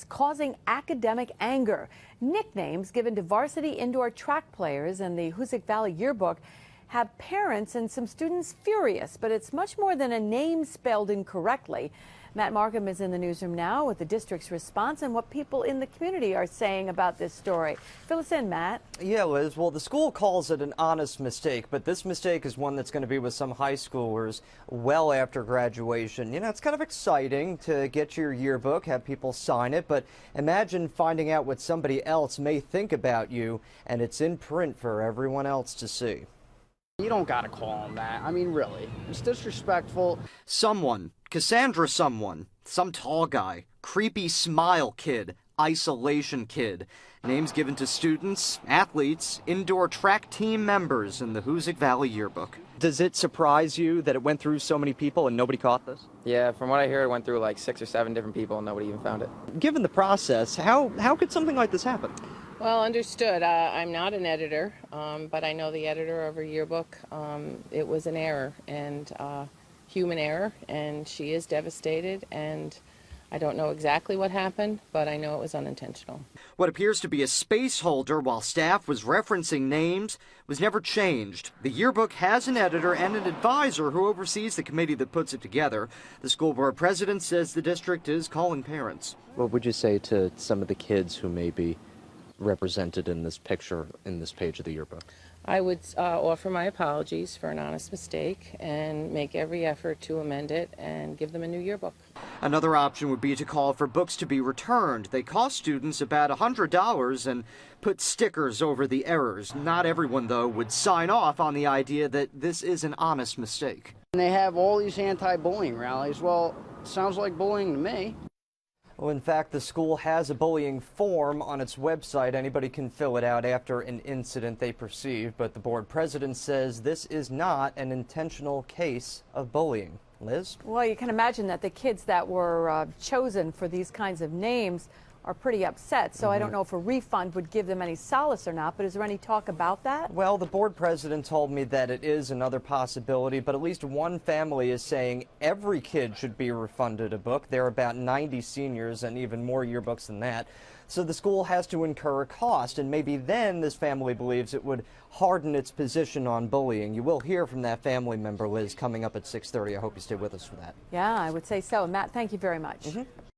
causing academic anger. Nicknames given to varsity indoor track players in the Hoosick Valley yearbook have parents and some students furious, but it's much more than a name spelled incorrectly. Matt Markham is in the newsroom now with the district's response and what people in the community are saying about this story. Fill us in, Matt. Yeah, Liz. Well, the school calls it an honest mistake, but this mistake is one that's going to be with some high schoolers well after graduation. You know, it's kind of exciting to get your yearbook, have people sign it, but imagine finding out what somebody else may think about you, and it's in print for everyone else to see. You don't gotta call him that. I mean, really. It's disrespectful. Cassandra someone, some tall guy, creepy smile kid, isolation kid. Names given to students, athletes, indoor track team members in the Hoosick Valley yearbook. Does it surprise you that it went through so many people and nobody caught this? Yeah, from what I hear, it went through like 6 or 7 different people and nobody even found it. Given the process, how could something like this happen? Well, understood. I'm not an editor, but I know the editor of her yearbook. It was an error, and human error, and she is devastated, and I don't know exactly what happened, but I know it was unintentional. What appears to be a space holder while staff was referencing names was never changed. The yearbook has an editor and an advisor who oversees the committee that puts it together. The school board president says the district is calling parents. What would you say to some of the kids who may be represented in this picture in this page of the yearbook? I would offer my apologies for an honest mistake and make every effort to amend it and give them a new yearbook. Another option would be to call for books to be returned. They cost students about $100 and put stickers over the errors. Not everyone, though, would sign off on the idea that this is an honest mistake. And they have all these anti-bullying rallies. Well, sounds like bullying to me. Well, in fact, the school has a bullying form on its website. Anybody can fill it out after an incident they perceive, but the board president says this is not an intentional case of bullying. Liz? Well, you can imagine that the kids that were chosen for these kinds of names are pretty upset, so I don't know if a refund would give them any solace or not, but is there any talk about that? Well, the board president told me that it is another possibility, but at least one family is saying every kid should be refunded a book. There are about 90 seniors and even more yearbooks than that. So the school has to incur a cost, and maybe then this family believes it would harden its position on bullying. You will hear from that family member, Liz, coming up at 6:30. I hope you stay with us for that. Yeah, I would say so. Matt, thank you very much.